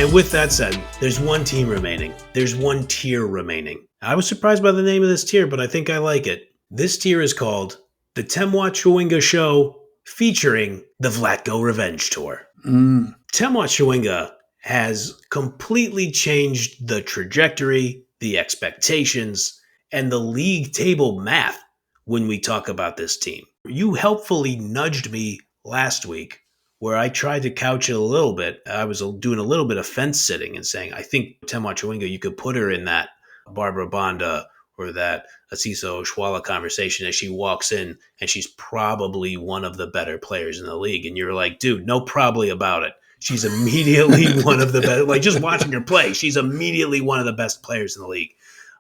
And with that said, there's one team remaining. There's one tier remaining. I was surprised by the name of this tier, but I think I like it. This tier is called the Temwa Chawinga Show, featuring the Vlatko Revenge Tour. Temwa Chawinga has completely changed the trajectory, the expectations, and the league table math when we talk about this team. You helpfully nudged me last week where I tried to couch it a little bit. I was doing a little bit of fence sitting and saying, I think Temwa Chawinga, you could put her in that Barbara Bonda or that Asiso Oshwala conversation as she walks in and she's probably one of the better players in the league. And you're like, dude, no probably about it. She's immediately one of the best. Like, just watching her play, she's immediately one of the best players in the league.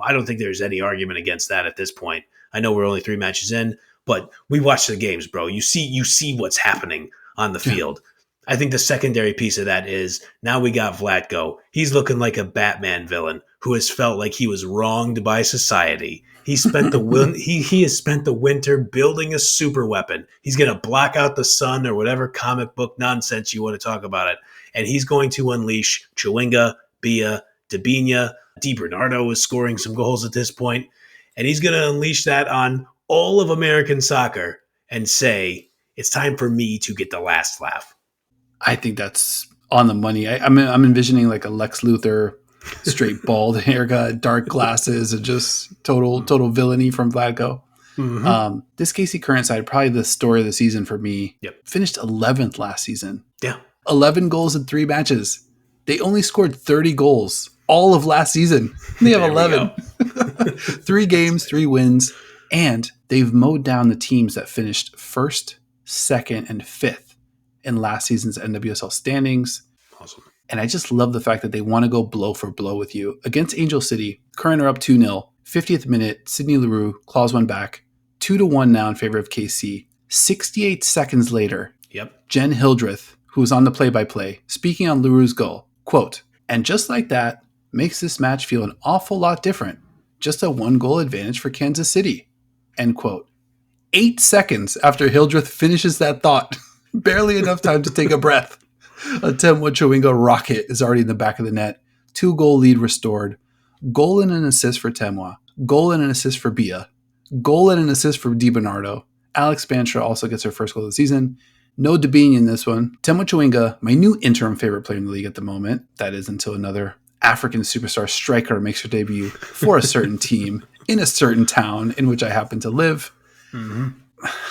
I don't think there's any argument against that at this point. I know we're only 3 matches in, but we watch the games, bro. You see what's happening on the field. I think the secondary piece of that is now we got Vlatko. He's looking like a Batman villain who has felt like he was wronged by society. He spent he has spent the winter building a super weapon. He's going to block out the sun or whatever comic book nonsense you want to talk about it. And he's going to unleash Chawinga, Bia, Debinha. DiBernardo is scoring some goals at this point. And he's going to unleash that on all of American soccer and say, it's time for me to get the last laugh. I think that's on the money. I'm envisioning like a Lex Luthor, straight bald haircut, dark glasses, and just total villainy from Vlatko. Mm-hmm. This KC Current side, probably the story of the season for me. Yep. Finished 11th last season. Yeah. 11 goals in 3 matches. They only scored 30 goals all of last season. They have 11. 3 games, 3 wins. And they've mowed down the teams that finished 1st, 2nd, and 5th in last season's NWSL standings. Awesome. And I just love the fact that they want to go blow for blow with you. Against Angel City, Current are up 2-0. 50th minute, Sydney Leroux claws one back. 2-1 now in favor of KC. 68 seconds later, Jen Hildreth, who was on the play-by-play, speaking on Leroux's goal, quote, "And just like that, makes this match feel an awful lot different. Just a 1-goal advantage for Kansas City," end quote. 8 seconds after Hildreth finishes that thought, barely enough time to take a breath, a Temwa Chawinga rocket is already in the back of the net. 2-goal lead restored. Goal and an assist for Temwa. Goal and an assist for Bia. Goal and an assist for DiBernardo. Alex Banstra also gets her first goal of the season. No Debinha in this one. Temwa Chawinga, my new interim favorite player in the league at the moment. That is until another African superstar striker makes her debut for a certain team in a certain town in which I happen to live. Mm-hmm.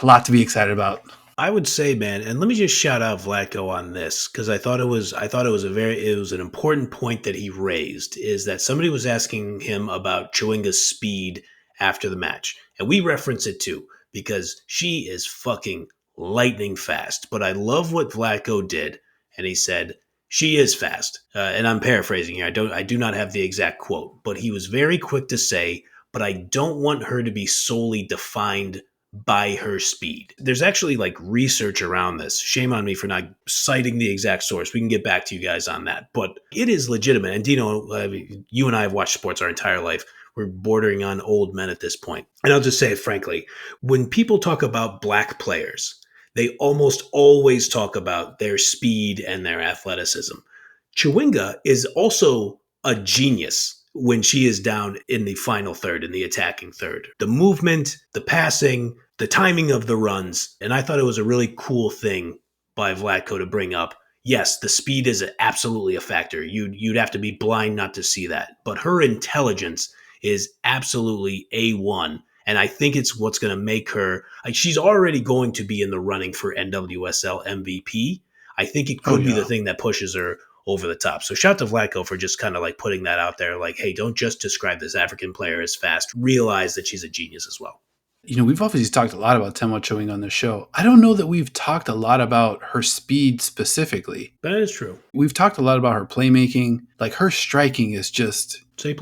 A lot to be excited about. I would say, man, and let me just shout out Vlatko on this because I thought it was an important point that he raised, is that somebody was asking him about Chawinga's speed after the match, and we reference it too because she is fucking lightning fast. But I love what Vlatko did, and he said she is fast, and I'm paraphrasing here. I do not have the exact quote, but he was very quick to say, but I don't want her to be solely defined by her speed. There's actually like research around this. Shame on me for not citing the exact source. We can get back to you guys on that, but it is legitimate. And Dino, you and I have watched sports our entire life. We're bordering on old men at this point. And I'll just say it frankly, when people talk about black players, they almost always talk about their speed and their athleticism. Chawinga is also a genius when she is down in the final third, in the attacking third. The movement, the passing, the timing of the runs. And I thought it was a really cool thing by Vlatko to bring up. Yes, the speed is absolutely a factor. You'd have to be blind not to see that. But her intelligence is absolutely A1. And I think it's what's going to make her, like, she's already going to be in the running for NWSL MVP. I think it could be the thing that pushes her over the top. So shout to Vlatko for just kind of like putting that out there. Like, hey, don't just describe this African player as fast. Realize that she's a genius as well. You know, we've obviously talked a lot about Temwa Chawinga on the show. I don't know that we've talked a lot about her speed specifically. That is true. We've talked a lot about her playmaking. Like, her striking is just A+.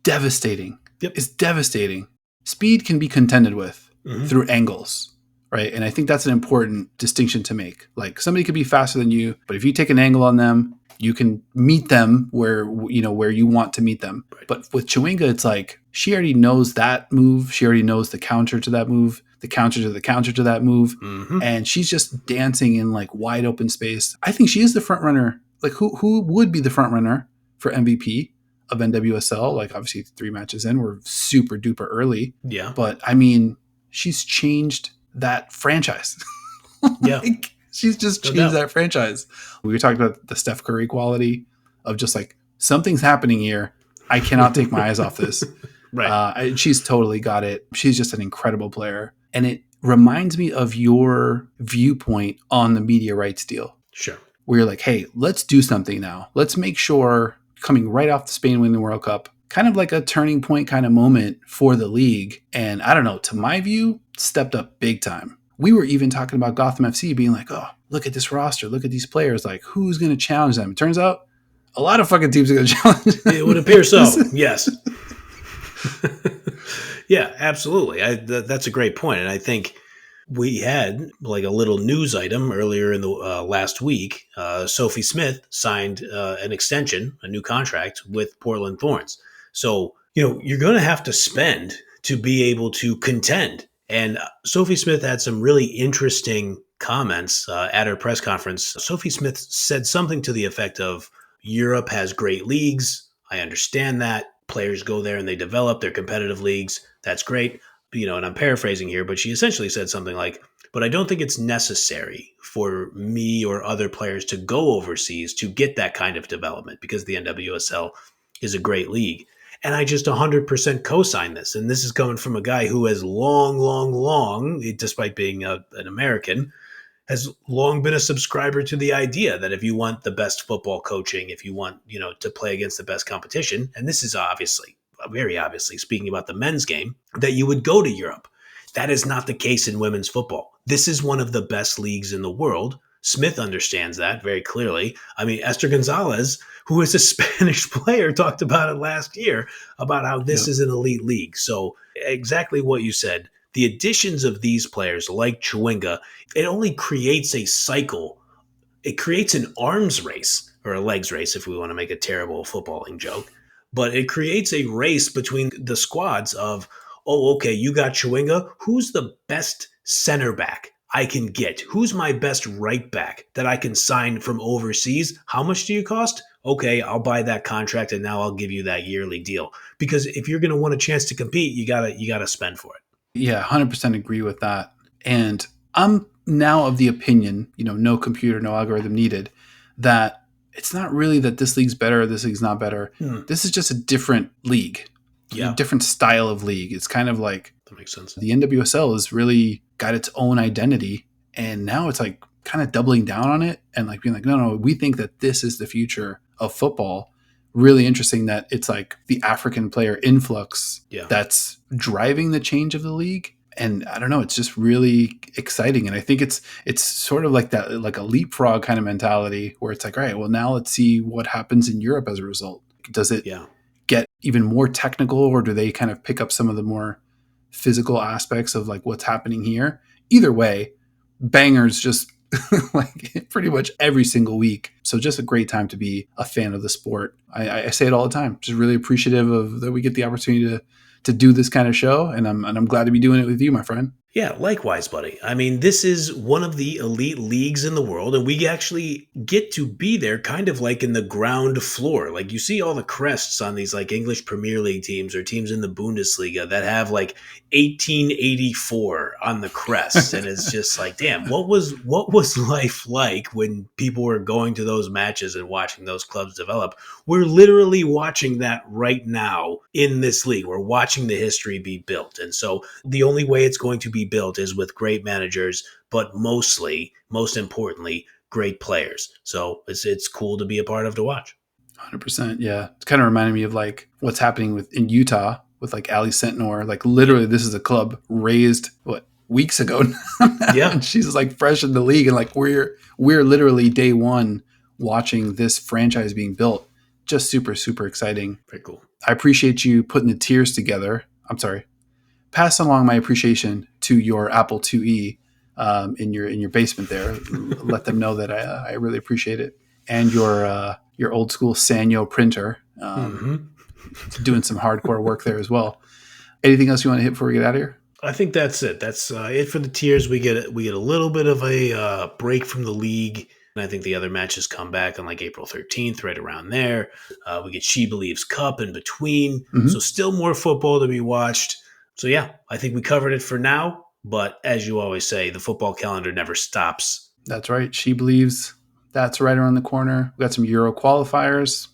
Devastating. Yep. It's devastating. Speed can be contended with through angles, right? And I think that's an important distinction to make. Like, somebody could be faster than you, but if you take an angle on them, you can meet them where you want to meet them. Right. But with Chawinga, it's like she already knows that move. She already knows the counter to that move, the counter to the counter to that move. Mm-hmm. And she's just dancing in like wide open space. I think she is the front runner like who would be the front runner for MVP of NWSL? Like obviously 3 matches in, we're super duper early. Yeah. But I mean, she's changed that franchise. Yeah. Like, she's just No changed doubt. that franchise. We were talking about the Steph Curry quality of just like something's happening here. I cannot take my eyes off this. Right. She's totally got it. She's just an incredible player. And it reminds me of your viewpoint on the media rights deal, Sure. where you're like, hey, let's do something now. Let's make sure, coming right off the Spain winning the World Cup, kind of like a turning point kind of moment for the league. And I don't know, to my view, stepped up big time. We were even talking about Gotham FC being like, oh, look at this roster. Look at these players. Like, who's going to challenge them? It turns out a lot of fucking teams are going to challenge them. It would appear so. Yes. Yeah, absolutely. That's a great point. And I think we had like a little news item earlier in the last week. Sophie Smith signed an extension, a new contract with Portland Thorns. So, you're going to have to spend to be able to contend. And Sophie Smith had some really interesting comments at her press conference. Sophie Smith said something to the effect of, Europe has great leagues. I understand that. Players go there and they develop their competitive leagues. That's great. And I'm paraphrasing here, but she essentially said something like, but I don't think it's necessary for me or other players to go overseas to get that kind of development because the NWSL is a great league. And I just 100% co-sign this. And this is coming from a guy who has long, despite being an American, has long been a subscriber to the idea that if you want the best football coaching, if you want, to play against the best competition, and this is very obviously speaking about the men's game, that you would go to Europe. That is not the case in women's football. This is one of the best leagues in the world. Smith understands that very clearly. I mean, Esther Gonzalez, who is a Spanish player, talked about it last year about how this is an elite league. So exactly what you said. The additions of these players like Chawinga, it only creates a cycle. It creates an arms race or a legs race, if we want to make a terrible footballing joke. But it creates a race between the squads of, oh, okay, you got Chawinga. Who's the best center back I can get? Who's my best right back that I can sign from overseas? How much do you cost? Okay, I'll buy that contract and now I'll give you that yearly deal. Because if you're going to want a chance to compete, you gotta spend for it. Yeah, 100% agree with that. And I'm now of the opinion, no computer, no algorithm needed, that it's not really that this league's better or this league's not better. This is just a different league, a different style of league. It's kind of like, that makes sense. The NWSL has really got its own identity, and now it's like kind of doubling down on it and like being like, no, we think that this is the future of football. Really interesting that it's like the African player influx that's driving the change of the league. And I don't know, it's just really exciting. And I think it's sort of like that, like a leapfrog kind of mentality where it's like, all right, well, now let's see what happens in Europe as a result. Does it get even more technical, or do they kind of pick up some of the more physical aspects of like what's happening here? Either way, bangers just like pretty much every single week. So just a great time to be a fan of the sport. I say it all the time. Just really appreciative of that we get the opportunity to do this kind of show, and I'm glad to be doing it with you, my friend. Yeah, likewise, buddy. I mean, this is one of the elite leagues in the world, and we actually get to be there kind of like in the ground floor. Like you see all the crests on these like English Premier League teams or teams in the Bundesliga that have like 1884 on the crest. And it's just like, damn, what was life like when people were going to those matches and watching those clubs develop? We're literally watching that right now in this league. We're watching the history be built. And so the only way it's going to be built is with great managers, but most importantly, great players. So it's cool to be a part of, to watch. 100%. Yeah. It's kind of reminding me of like what's happening in Utah with like Ali Sentnor. Like literally this is a club raised weeks ago. Yeah. And she's like fresh in the league. And like we're literally day one watching this franchise being built. Just super, super exciting. Very cool. I appreciate you putting the tiers together. I'm sorry. Pass along my appreciation to your Apple IIe in your basement there. Let them know that I really appreciate it. And your old school Sanyo printer, doing some hardcore work there as well. Anything else you want to hit before we get out of here? I think that's it. That's it for the tiers. We get a little bit of a break from the league. And I think the other matches come back on like April 13th, right around there. We get She Believes Cup in between. Mhm. So still more football to be watched. So yeah, I think we covered it for now. But as you always say, the football calendar never stops. That's right. She Believes. That's right around the corner. We got some Euro qualifiers.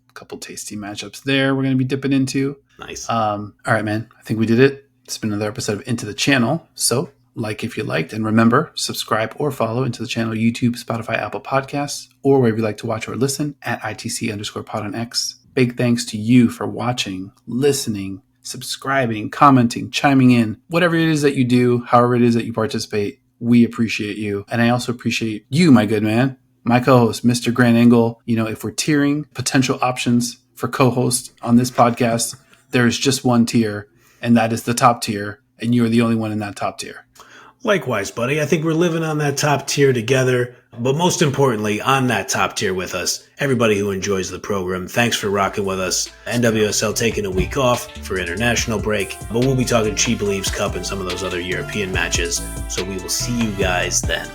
A couple tasty matchups there we're going to be dipping into. Nice. All right, man. I think we did it. It's been another episode of Into the Channel. So like if you liked, and remember, subscribe or follow Into the Channel, YouTube, Spotify, Apple Podcasts, or wherever you like to watch or listen at ITC_pod on X. Big thanks to you for watching, listening, subscribing, commenting, chiming in, whatever it is that you do, however it is that you participate. We appreciate you. And I also appreciate you, my good man, my co-host, Mr. Grant Engel. You know, if we're tiering potential options for co-host on this podcast, there's just one tier, and that is the top tier. And you're the only one in that top tier. Likewise, buddy. I think we're living on that top tier together. But most importantly, on that top tier with us, everybody who enjoys the program, thanks for rocking with us. NWSL taking a week off for international break, but we'll be talking She Believes Cup and some of those other European matches. So we will see you guys then.